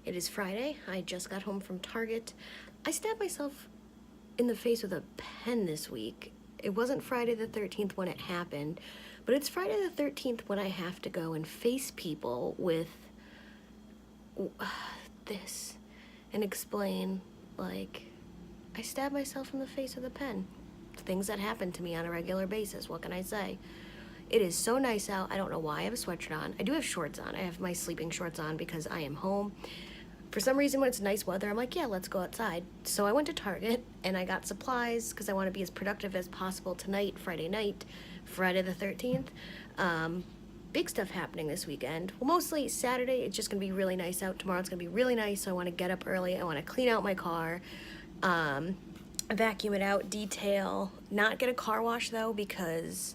It is Friday. I just got home from Target. I stabbed myself in the face with a pen this week. It wasn't Friday the 13th when it happened, but it's Friday the 13th when I have to go and face people with this and explain, like, I stabbed myself in the face with a pen. Things that happen to me on a regular basis. What can I say? It is so nice out. I don't know why I have a sweatshirt on. I do have shorts on. I have my sleeping shorts on because I am home. For some reason, when it's nice weather, I'm like, yeah, let's go outside. So I went to Target and I got supplies because I want to be as productive as possible tonight, Friday night, Friday the 13th. Big stuff happening this weekend. Well, mostly Saturday, it's just going to be really nice out. Tomorrow it's going to be really nice, so I want to get up early. I want to clean out my car, vacuum it out, detail. Not get a car wash, though, because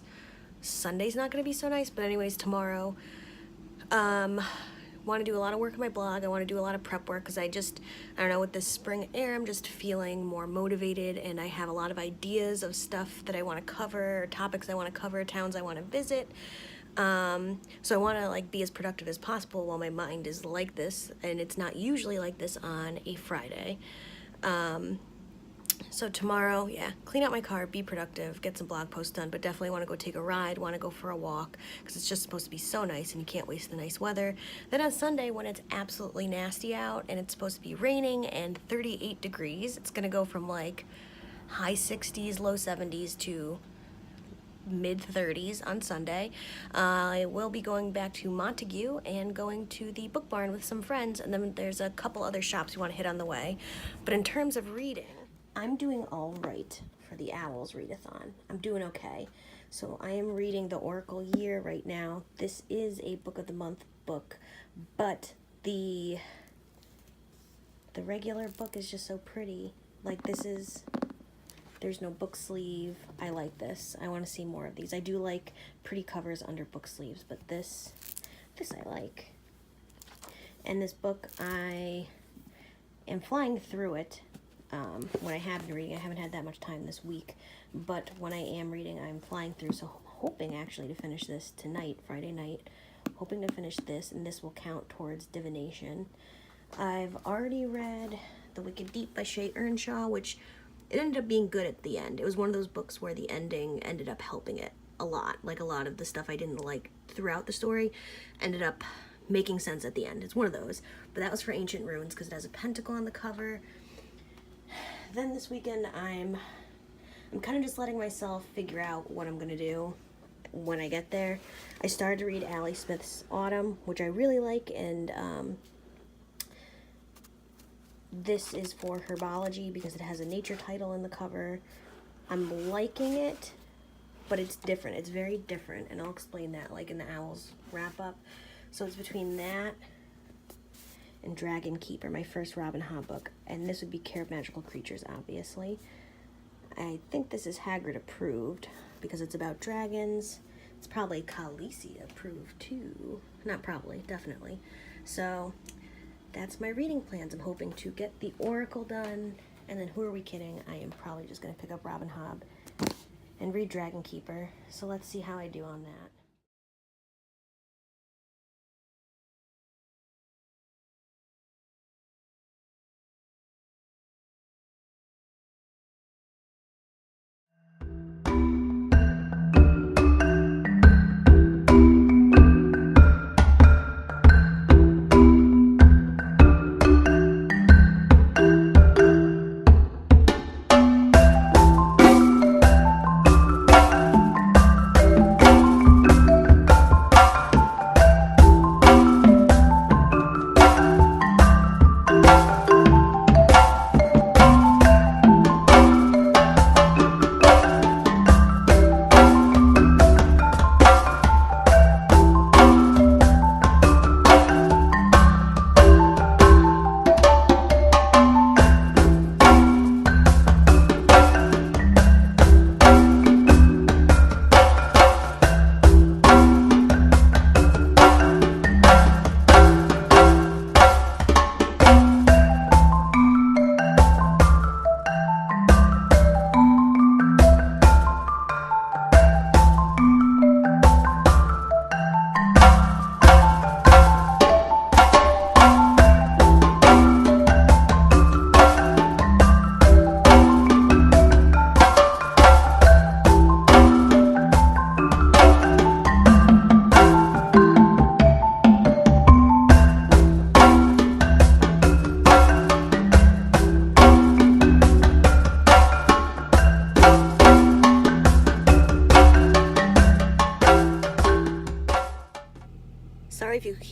Sunday's not going to be so nice. But anyways, tomorrow, want to do a lot of work on my blog. I want to do a lot of prep work because I don't know, with this spring air, I'm just feeling more motivated, and I have a lot of ideas of stuff that I want to cover, topics I want to cover, towns I want to visit. So I want to like be as productive as possible while my mind is like this, and it's not usually like this on a Friday. So tomorrow, yeah, clean out my car, be productive, get some blog posts done, but definitely want to go take a ride, want to go for a walk, because it's just supposed to be so nice and you can't waste the nice weather. Then on Sunday, when it's absolutely nasty out and it's supposed to be raining and 38 degrees, it's going to go from like high 60s, low 70s to mid 30s on Sunday. I will be going back to Montague and going to the book barn with some friends, and then there's a couple other shops we want to hit on the way. But in terms of reading, I'm doing all right for the Owls Readathon. I'm doing okay. So I am reading The Oracle Year right now. This is a Book of the Month book, but the regular book is just so pretty. Like, there's no book sleeve. I like this. I want to see more of these. I do like pretty covers under book sleeves, but this I like. And this book, I am flying through it. When I have been reading, I haven't had that much time this week, but when I am reading, I'm flying through, so I'm hoping actually to finish this tonight, Friday night, hoping to finish this, and this will count towards divination. I've already read The Wicked Deep by Shay Earnshaw, which it ended up being good at the end. It was one of those books where the ending ended up helping it a lot. Like, a lot of the stuff I didn't like throughout the story ended up making sense at the end. It's one of those. But that was for Ancient Runes because it has a pentacle on the cover. Then this weekend, I'm kind of just letting myself figure out what I'm going to do when I get there. I started to read Allie Smith's Autumn, which I really like, and this is for herbology because it has a nature title in the cover. I'm liking it, but it's different. It's very different, and I'll explain that like in the Owls wrap-up. So it's between that and Dragon Keeper, my first Robin Hobb book, and this would be Care of Magical Creatures, obviously. I think this is Hagrid approved because it's about dragons. It's probably Khaleesi approved too. Not probably, definitely. So that's my reading plans. I'm hoping to get the Oracle done, and then who are we kidding? I am probably just going to pick up Robin Hobb and read Dragon Keeper. So let's see how I do on that.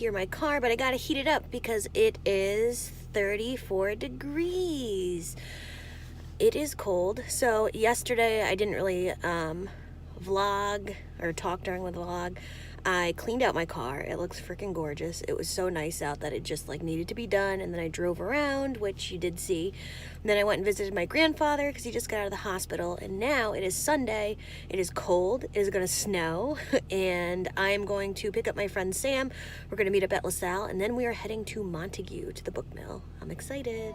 hear my car, but I gotta heat it up because it is 34 degrees. It is cold. So yesterday I didn't really vlog or talk during the vlog. I cleaned out my car. It looks freaking gorgeous. It was so nice out that it just like needed to be done, and then I drove around, which you did see. And then I went and visited my grandfather because he just got out of the hospital, and now it is Sunday. It is cold. It is going to snow, and I am going to pick up my friend Sam. We're going to meet up at LaSalle, and then we are heading to Montague to the book mill. I'm excited.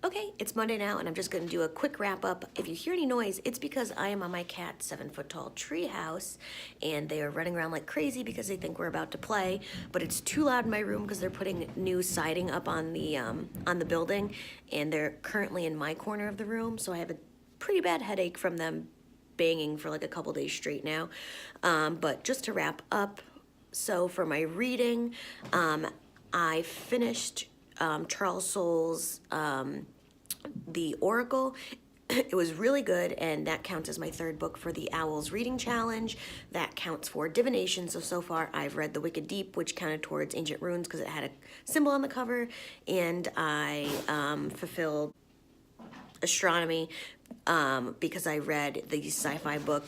Okay, it's Monday now, and I'm just going to do a quick wrap up. If you hear any noise, it's because I am on my cat's 7-foot-tall tree house, and they are running around like crazy because they think we're about to play. But it's too loud in my room because they're putting new siding up on the building, and they're currently in my corner of the room, so I have a pretty bad headache from them banging for like a couple days straight now. But just to wrap up, so for my reading, I finished Charles Soule's The Oracle. It was really good, and that counts as my third book for the Owls Reading Challenge. That counts for divination. So far I've read The Wicked Deep, which counted towards ancient runes because it had a symbol on the cover, and I fulfilled astronomy because I read the sci-fi book,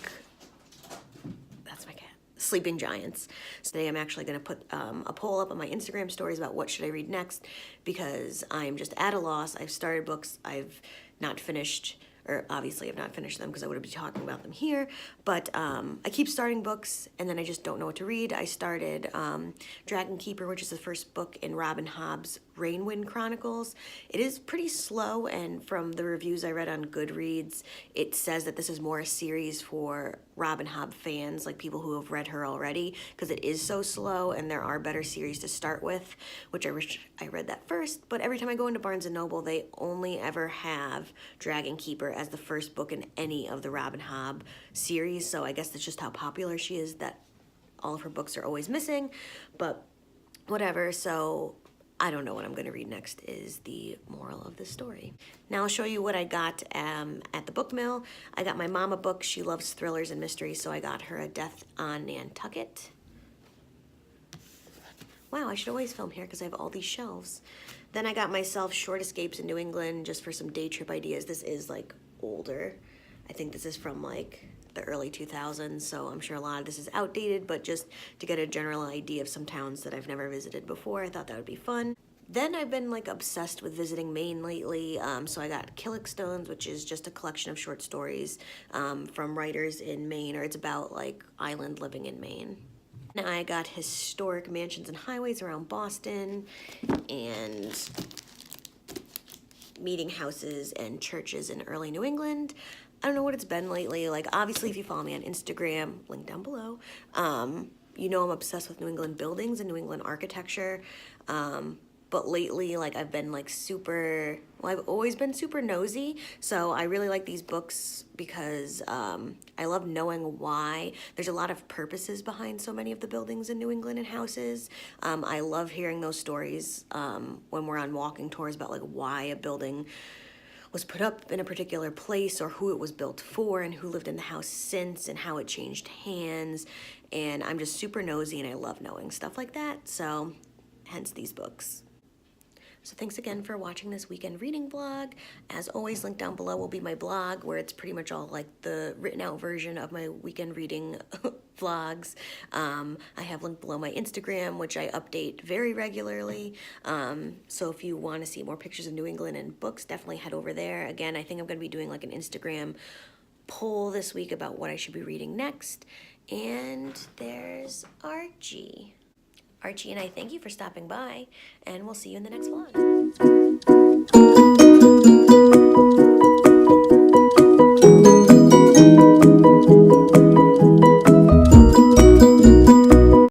that's my cat, Sleeping Giants. So today I'm actually going to put a poll up on my Instagram stories about what should I read next, because I'm just at a loss. I've started books I've not finished, or obviously I've not finished them because I would be talking about them here, but I keep starting books and then I just don't know what to read. I started Dragon Keeper, which is the first book in Robin Hobb's Rainwind Chronicles. It is pretty slow, and from the reviews I read on GoodReads, it says that this is more a series for Robin Hobb fans, like people who have read her already, because it is so slow and there are better series to start with, which I wish I read that first. But every time I go into Barnes & Noble, they only ever have Dragon Keeper as the first book in any of the Robin Hobb series, so I guess that's just how popular she is that all of her books are always missing, but whatever. So I don't know what I'm going to read next is the moral of the story. Now I'll show you what I got at the book mill. I got my mama book. She loves thrillers and mysteries, so I got her A Death on Nantucket. Wow, I should always film here because I have all these shelves. Then I got myself Short Escapes in New England just for some day trip ideas. This is like older. I think this is from like the early 2000s, so I'm sure a lot of this is outdated, but just to get a general idea of some towns that I've never visited before, I thought that would be fun. Then I've been like obsessed with visiting Maine lately, so I got Killick Stones, which is just a collection of short stories from writers in Maine, or it's about like island living in Maine. Now I got Historic Mansions and Highways around Boston, and Meeting Houses and Churches in Early New England. I don't know what it's been lately. Like, obviously, if you follow me on Instagram, link down below, you know I'm obsessed with New England buildings and New England architecture. But but lately, like, I've been like super, well, I've always been super nosy, so I really like these books because I love knowing why. There's a lot of purposes behind so many of the buildings in New England and houses. I love hearing those stories when we're on walking tours about like why a building was put up in a particular place, or who it was built for, and who lived in the house since, and how it changed hands. And I'm just super nosy, and I love knowing stuff like that, so hence these books. So thanks again for watching this weekend reading vlog. As always, linked down below will be my blog, where it's pretty much all like the written out version of my weekend reading vlogs. I have linked below my Instagram, which I update very regularly. So if you want to see more pictures of New England and books, definitely head over there. Again, I think I'm going to be doing like an Instagram poll this week about what I should be reading next. And there's Archie. Archie and I thank you for stopping by, and we'll see you in the next vlog.